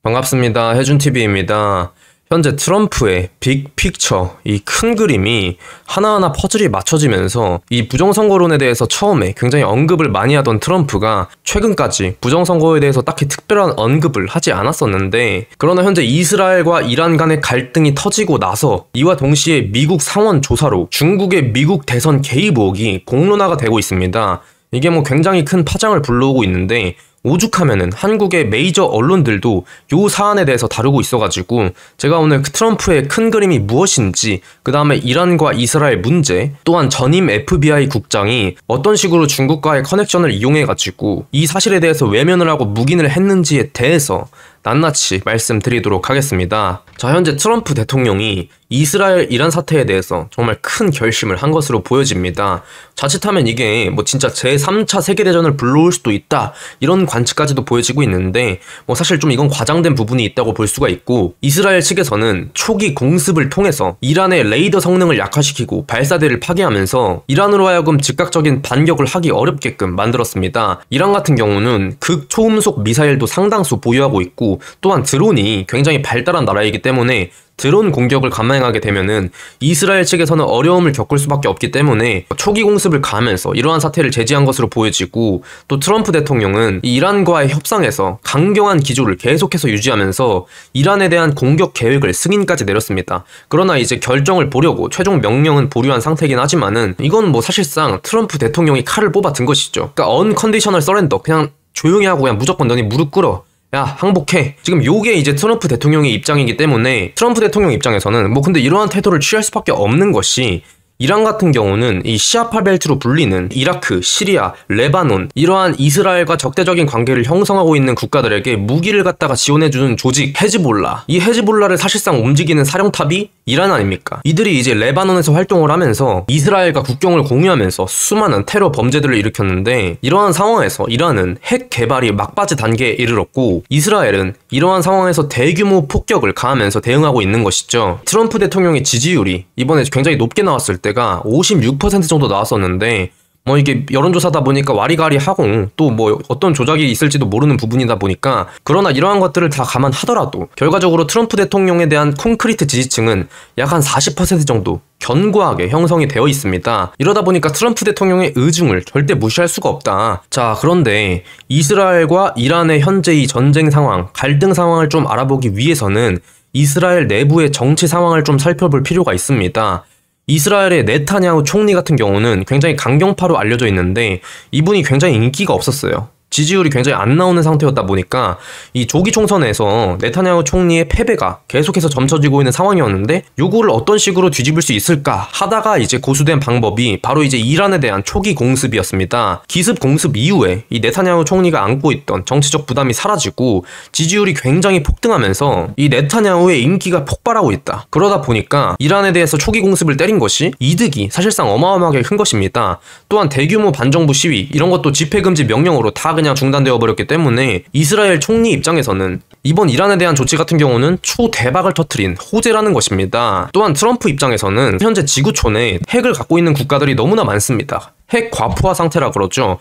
반갑습니다. 혜준TV입니다. 현재 트럼프의 빅픽처, 이 큰 그림이 하나하나 퍼즐이 맞춰지면서 이 부정선거론에 대해서 처음에 굉장히 언급을 많이 하던 트럼프가 최근까지 부정선거에 대해서 딱히 특별한 언급을 하지 않았었는데, 그러나 현재 이스라엘과 이란 간의 갈등이 터지고 나서 이와 동시에 미국 상원 조사로 중국의 미국 대선 개입 의혹이 공론화가 되고 있습니다. 이게 굉장히 큰 파장을 불러오고 있는데, 오죽하면은 한국의 메이저 언론들도 요 사안에 대해서 다루고 있어가지고 제가 오늘 트럼프의 큰 그림이 무엇인지, 그 다음에 이란과 이스라엘 문제, 또한 전임 FBI 국장이 어떤 식으로 중국과의 커넥션을 이용해가지고 이 사실에 대해서 외면을 하고 묵인을 했는지에 대해서 낱낱이 말씀드리도록 하겠습니다. 자, 현재 트럼프 대통령이 이스라엘 이란 사태에 대해서 정말 큰 결심을 한 것으로 보여집니다. 자칫하면 이게 진짜 제3차 세계대전을 불러올 수도 있다, 이런 관측까지도 보여지고 있는데, 사실 좀 이건 과장된 부분이 있다고 볼 수가 있고, 이스라엘 측에서는 초기 공습을 통해서 이란의 레이더 성능을 약화시키고 발사대를 파괴하면서 이란으로 하여금 즉각적인 반격을 하기 어렵게끔 만들었습니다. 이란 같은 경우는 극초음속 미사일도 상당수 보유하고 있고, 또한 드론이 굉장히 발달한 나라이기 때문에 드론 공격을 감행하게 되면은 이스라엘 측에서는 어려움을 겪을 수밖에 없기 때문에 초기 공습을 가하면서 이러한 사태를 제지한 것으로 보여지고, 또 트럼프 대통령은 이란과의 협상에서 강경한 기조를 계속해서 유지하면서 이란에 대한 공격 계획을 승인까지 내렸습니다. 그러나 이제 결정을 보려고 최종 명령은 보류한 상태이긴 하지만은 이건 사실상 트럼프 대통령이 칼을 뽑아 든 것이죠. 그러니까 언컨디셔널 서렌더, 그냥 조용히 하고 그냥 무조건 너네 무릎 꿇어, 야 항복해, 지금 요게 이제 트럼프 대통령의 입장이기 때문에 트럼프 대통령 입장에서는 근데 이러한 태도를 취할 수밖에 없는 것이, 이란 같은 경우는 이 시아파 벨트로 불리는 이라크, 시리아, 레바논, 이러한 이스라엘과 적대적인 관계를 형성하고 있는 국가들에게 무기를 갖다가 지원해주는 조직 헤즈볼라, 이 헤즈볼라를 사실상 움직이는 사령탑이 이란 아닙니까? 이들이 이제 레바논에서 활동을 하면서 이스라엘과 국경을 공유하면서 수많은 테러 범죄들을 일으켰는데, 이러한 상황에서 이란은 핵 개발이 막바지 단계에 이르렀고, 이스라엘은 이러한 상황에서 대규모 폭격을 가하면서 대응하고 있는 것이죠. 트럼프 대통령의 지지율이 이번에 굉장히 높게 나왔을 때가 56% 정도 나왔었는데, 이게 여론조사다 보니까 와리가리하고 또 어떤 조작이 있을지도 모르는 부분이다 보니까, 그러나 이러한 것들을 다 감안하더라도 결과적으로 트럼프 대통령에 대한 콘크리트 지지층은 약 한 40% 정도 견고하게 형성이 되어 있습니다. 이러다 보니까 트럼프 대통령의 의중을 절대 무시할 수가 없다. 자, 그런데 이스라엘과 이란의 현재 이 전쟁 상황, 갈등 상황을 좀 알아보기 위해서는 이스라엘 내부의 정치 상황을 좀 살펴볼 필요가 있습니다. 이스라엘의 네타냐후 총리 같은 경우는 굉장히 강경파로 알려져 있는데, 이분이 굉장히 인기가 없었어요. 지지율이 굉장히 안 나오는 상태였다 보니까 이 조기 총선에서 네타냐후 총리의 패배가 계속해서 점쳐지고 있는 상황이었는데, 요거를 어떤 식으로 뒤집을 수 있을까 하다가 이제 고수된 방법이 바로 이제 이란에 대한 초기 공습이었습니다. 기습 공습 이후에 이 네타냐후 총리가 안고 있던 정치적 부담이 사라지고 지지율이 굉장히 폭등하면서 이 네타냐후의 인기가 폭발하고 있다. 그러다 보니까 이란에 대해서 초기 공습을 때린 것이 이득이 사실상 어마어마하게 큰 것입니다. 또한 대규모 반정부 시위, 이런 것도 집회금지 명령으로 다 그냥 중단되어 버렸기 때문에 이스라엘 총리 입장에서는 이번 이란에 대한 조치 같은 경우는 초대박을 터뜨린 호재라는 것입니다. 또한 트럼프 입장에서는 현재 지구촌에 핵을 갖고 있는 국가들이 너무나 많습니다. 핵 과포화 상태라 그러죠.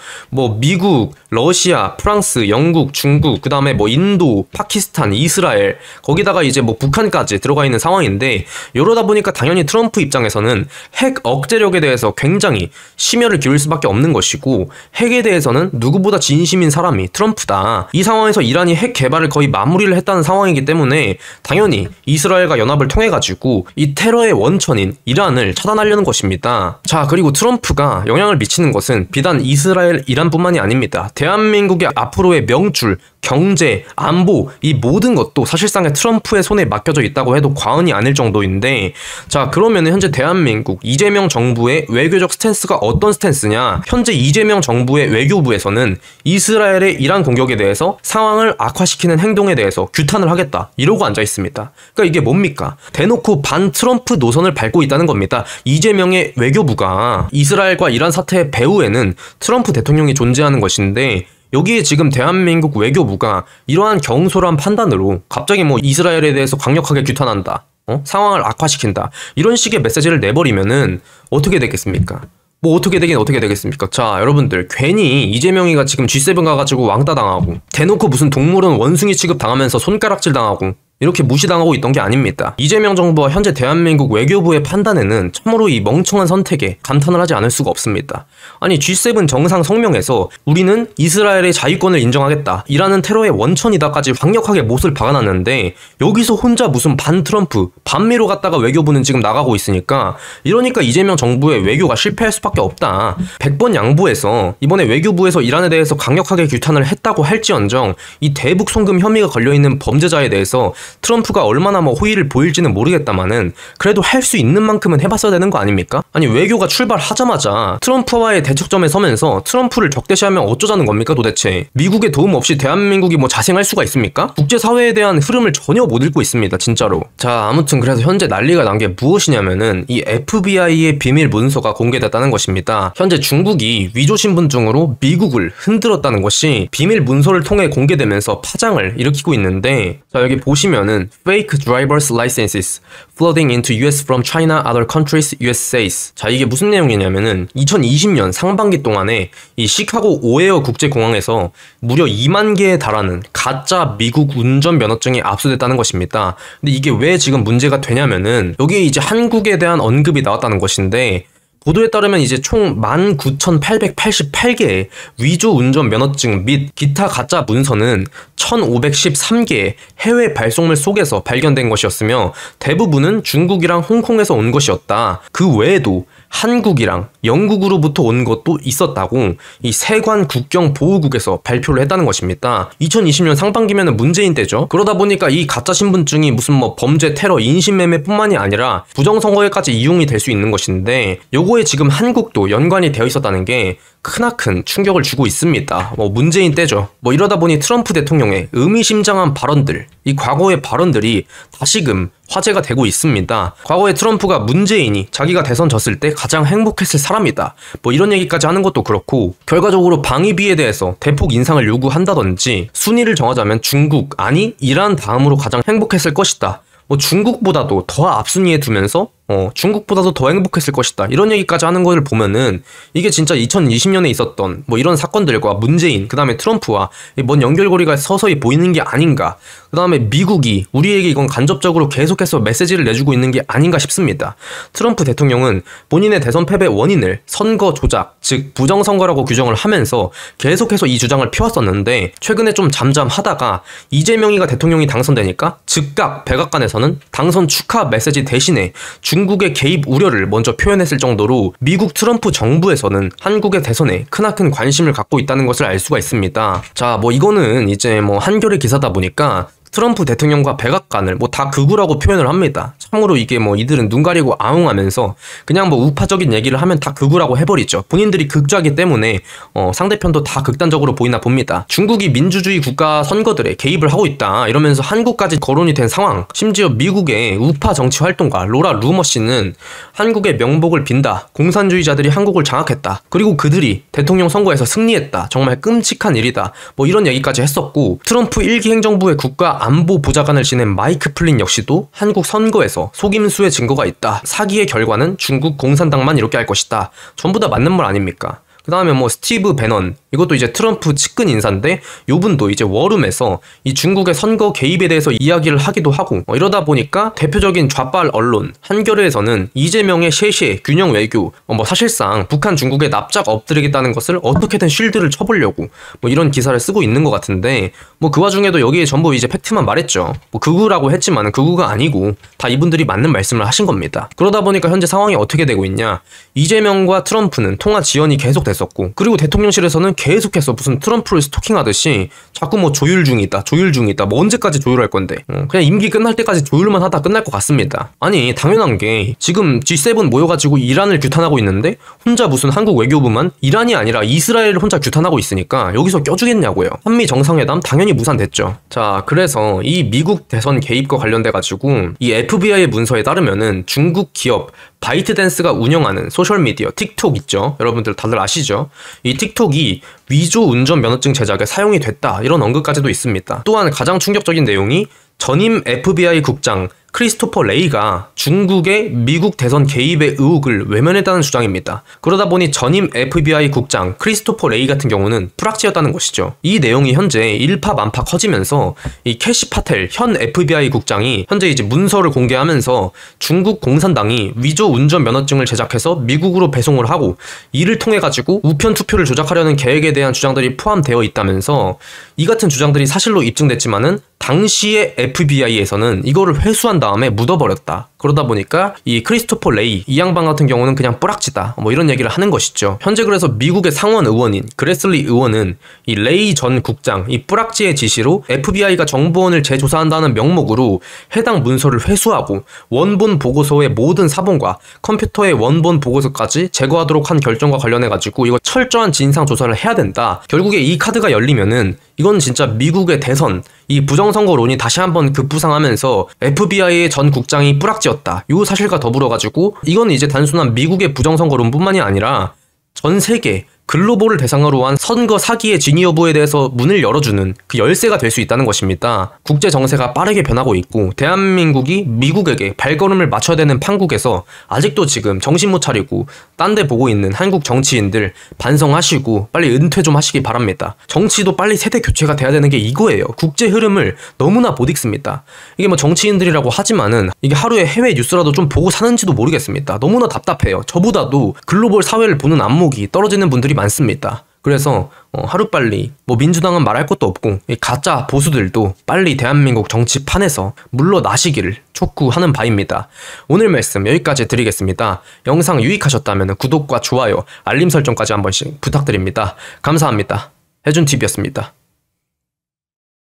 미국, 러시아, 프랑스, 영국, 중국, 그 다음에 인도, 파키스탄, 이스라엘, 거기다가 이제 북한까지 들어가 있는 상황인데, 이러다 보니까 당연히 트럼프 입장에서는 핵 억제력에 대해서 굉장히 심혈을 기울일 수밖에 없는 것이고, 핵에 대해서는 누구보다 진심인 사람이 트럼프다. 이 상황에서 이란이 핵 개발을 거의 마무리를 했다는 상황이기 때문에 당연히 이스라엘과 연합을 통해 가지고 이 테러의 원천인 이란을 차단하려는 것입니다. 자, 그리고 트럼프가 영향을 미치는 것은 비단 이스라엘, 이란뿐만이 아닙니다. 대한민국의 앞으로의 명줄, 경제, 안보, 이 모든 것도 사실상의 트럼프의 손에 맡겨져 있다고 해도 과언이 아닐 정도인데, 자, 그러면 현재 대한민국 이재명 정부의 외교적 스탠스가 어떤 스탠스냐? 현재 이재명 정부의 외교부에서는 이스라엘의 이란 공격에 대해서 상황을 악화시키는 행동에 대해서 규탄을 하겠다, 이러고 앉아 있습니다. 그러니까 이게 뭡니까? 대놓고 반 트럼프 노선을 밟고 있다는 겁니다. 이재명의 외교부가 이스라엘과 이란 사태의 배후에는 트럼프 대통령이 존재하는 것인데, 여기에 지금 대한민국 외교부가 이러한 경솔한 판단으로 갑자기 이스라엘에 대해서 강력하게 규탄한다, 상황을 악화시킨다, 이런 식의 메시지를 내버리면은 어떻게 되겠습니까? 뭐 어떻게 되긴 어떻게 되겠습니까? 자, 여러분들 괜히 이재명이가 지금 G7 가가지고 왕따 당하고 대놓고 무슨 동물원 원숭이 취급 당하면서 손가락질 당하고 이렇게 무시당하고 있던 게 아닙니다. 이재명 정부와 현재 대한민국 외교부의 판단에는 참으로 이 멍청한 선택에 감탄을 하지 않을 수가 없습니다. 아니 G7 정상 성명에서 우리는 이스라엘의 자유권을 인정하겠다, 이라는 테러의 원천이다까지 강력하게 못을 박아놨는데 여기서 혼자 무슨 반 트럼프, 반미로 갔다가 외교부는 지금 나가고 있으니까, 이러니까 이재명 정부의 외교가 실패할 수밖에 없다. 100번 양보해서 이번에 외교부에서 이란에 대해서 강력하게 규탄을 했다고 할지언정 이 대북 송금 혐의가 걸려있는 범죄자에 대해서 트럼프가 얼마나 호의를 보일지는 모르겠다마는 그래도 할 수 있는 만큼은 해봤어야 되는 거 아닙니까? 아니 외교가 출발하자마자 트럼프와의 대척점에 서면서 트럼프를 적대시하면 어쩌자는 겁니까 도대체? 미국의 도움 없이 대한민국이 자생할 수가 있습니까? 국제사회에 대한 흐름을 전혀 못 읽고 있습니다 진짜로. 자, 아무튼 그래서 현재 난리가 난 게 무엇이냐면은 이 FBI의 비밀 문서가 공개됐다는 것입니다. 현재 중국이 위조 신분증으로 미국을 흔들었다는 것이 비밀 문서를 통해 공개되면서 파장을 일으키고 있는데, 자 여기 보시면은 fake driver's licenses flooding into US from China, other countries, US says. 자 이게 무슨 내용이냐면은 2020년 상반기 동안에 이 시카고 오헤어 국제공항에서 무려 2만 개에 달하는 가짜 미국 운전 면허증이 압수됐다는 것입니다. 근데 이게 왜 지금 문제가 되냐면은 여기에 이제 한국에 대한 언급이 나왔다는 것인데, 보도에 따르면 이제 총 19,888개의 위조 운전 면허증 및 기타 가짜 문서는 1,513개의 해외 발송물 속에서 발견된 것이었으며 대부분은 중국이랑 홍콩에서 온 것이었다. 그 외에도 한국이랑 영국으로부터 온 것도 있었다고 이 세관 국경 보호국에서 발표를 했다는 것입니다. 2020년 상반기면은 문재인 때죠. 그러다 보니까 이 가짜 신분증이 무슨 범죄, 테러, 인신매매뿐만이 아니라 부정선거에까지 이용이 될 수 있는 것인데, 요거에 지금 한국도 연관이 되어 있었다는 게 크나큰 충격을 주고 있습니다. 문재인 때죠. 이러다 보니 트럼프 대통령의 의미심장한 발언들, 이 과거의 발언들이 다시금 화제가 되고 있습니다. 과거에 트럼프가 문재인이 자기가 대선 졌을 때 가장 행복했을 사람이다, 이런 얘기까지 하는 것도 그렇고, 결과적으로 방위비에 대해서 대폭 인상을 요구한다든지, 순위를 정하자면 중국, 아니 이란 다음으로 가장 행복했을 것이다, 중국보다도 더 앞순위에 두면서 중국보다도 더 행복했을 것이다, 이런 얘기까지 하는 거를 보면은 이게 진짜 2020년에 있었던 이런 사건들과 문재인, 그 다음에 트럼프와 뭔 연결고리가 서서히 보이는 게 아닌가, 그 다음에 미국이 우리에게 이건 간접적으로 계속해서 메시지를 내주고 있는 게 아닌가 싶습니다. 트럼프 대통령은 본인의 대선 패배 원인을 선거 조작, 즉 부정선거라고 규정을 하면서 계속해서 이 주장을 펴왔었는데, 최근에 좀 잠잠하다가 이재명이가 대통령이 당선되니까 즉각 백악관에서는 당선 축하 메시지 대신에 중국의 개입 우려를 먼저 표현했을 정도로 미국 트럼프 정부에서는 한국의 대선에 크나큰 관심을 갖고 있다는 것을 알 수가 있습니다. 자, 이거는 이제 한겨레 기사다 보니까 트럼프 대통령과 백악관을 다 극우라고 표현을 합니다. 참고로 이게 이들은 눈 가리고 아웅하면서 그냥 우파적인 얘기를 하면 다 극우라고 해버리죠. 본인들이 극좌기 때문에 상대편도 다 극단적으로 보이나 봅니다. 중국이 민주주의 국가 선거들에 개입을 하고 있다 이러면서 한국까지 거론이 된 상황, 심지어 미국의 우파 정치 활동가 로라 루머 씨는 한국의 명복을 빈다, 공산주의자들이 한국을 장악했다, 그리고 그들이 대통령 선거에서 승리했다, 정말 끔찍한 일이다, 이런 얘기까지 했었고, 트럼프 1기 행정부의 국가 안보 보좌관을 지낸 마이크 플린 역시도 한국 선거에서 속임수의 증거가 있다, 사기의 결과는 중국 공산당만 이렇게 할 것이다, 전부 다 맞는 말 아닙니까? 그 다음에 스티브 배넌, 이것도 이제 트럼프 측근 인사인데, 요분도 이제 워룸에서 이 중국의 선거 개입에 대해서 이야기를 하기도 하고, 이러다 보니까 대표적인 좌빨 언론 한겨레에서는 이재명의 셰셰 균형 외교, 사실상 북한 중국에 납작 엎드리겠다는 것을 어떻게든 쉴드를 쳐보려고 이런 기사를 쓰고 있는 것 같은데, 그 와중에도 여기에 전부 이제 팩트만 말했죠. 극우라고 했지만은 극우가 아니고 다 이분들이 맞는 말씀을 하신 겁니다. 그러다 보니까 현재 상황이 어떻게 되고 있냐, 이재명과 트럼프는 통화 지연이 계속 됐었고, 그리고 대통령실에서는 계속해서 무슨 트럼프를 스토킹하듯이 자꾸 조율 중이다, 언제까지 조율할 건데, 그냥 임기 끝날 때까지 조율만 하다 끝날 것 같습니다. 아니 당연한 게 지금 G7 모여가지고 이란을 규탄하고 있는데 혼자 무슨 한국 외교부만 이란이 아니라 이스라엘을 혼자 규탄하고 있으니까 여기서 껴주겠냐고요. 한미 정상회담 당연히 무산됐죠. 자, 그래서 이 미국 대선 개입과 관련돼가지고 이 FBI의 문서에 따르면은 중국 기업 바이트댄스가 운영하는 소셜미디어 틱톡 있죠, 여러분들 다들 아시죠? 이 틱톡이 위조 운전 면허증 제작에 사용이 됐다, 이런 언급까지도 있습니다. 또한 가장 충격적인 내용이 전임 FBI 국장 크리스토퍼 레이가 중국의 미국 대선 개입의 의혹을 외면했다는 주장입니다. 그러다 보니 전임 FBI 국장 크리스토퍼 레이 같은 경우는 프락지였다는 것이죠. 이 내용이 현재 일파만파 커지면서 이 캐시 파텔 현 FBI 국장이 현재 이제 문서를 공개하면서 중국 공산당이 위조 운전 면허증을 제작해서 미국으로 배송을 하고 이를 통해 가지고 우편 투표를 조작하려는 계획에 대한 주장들이 포함되어 있다면서 이 같은 주장들이 사실로 입증됐지만은 당시의 FBI에서는 이거를 회수한 다음에 묻어버렸다. 그러다 보니까 이 크리스토퍼 레이 이 양반 같은 경우는 그냥 뿌락지다 뭐 이런 얘기를 하는 것이죠. 현재 그래서 미국의 상원 의원인 그레슬리 의원은 이 레이 전 국장 이 뿌락지의 지시로 FBI가 정보원을 재조사한다는 명목으로 해당 문서를 회수하고 원본 보고서의 모든 사본과 컴퓨터의 원본 보고서까지 제거하도록 한 결정과 관련해 가지고 이거 철저한 진상 조사를 해야 된다. 결국에 이 카드가 열리면은 이건 진짜 미국의 대선 이 부정선거론이 다시 한번 급부상하면서 FBI의 전 국장이 뿌락지였다. 이 사실과 더불어 가지고 이건 이제 단순한 미국의 부정선거론뿐만이 아니라 전 세계 글로벌을 대상으로 한 선거 사기의 진위 여부에 대해서 문을 열어주는 그 열쇠가 될 수 있다는 것입니다. 국제 정세가 빠르게 변하고 있고 대한민국이 미국에게 발걸음을 맞춰야 되는 판국에서 아직도 지금 정신 못 차리고 딴 데 보고 있는 한국 정치인들 반성하시고 빨리 은퇴 좀 하시기 바랍니다. 정치도 빨리 세대 교체가 돼야 되는 게 이거예요. 국제 흐름을 너무나 못 읽습니다. 이게 뭐 정치인들이라고 하지만은 이게 하루에 해외 뉴스라도 좀 보고 사는지도 모르겠습니다. 너무나 답답해요. 저보다도 글로벌 사회를 보는 안목이 떨어지는 분들이 많습니다. 그래서 하루빨리 뭐 민주당은 말할 것도 없고 이 가짜 보수들도 빨리 대한민국 정치판에서 물러나시기를 촉구하는 바입니다. 오늘 말씀 여기까지 드리겠습니다. 영상 유익하셨다면 구독과 좋아요, 알림 설정까지 한 번씩 부탁드립니다. 감사합니다. 해준TV였습니다.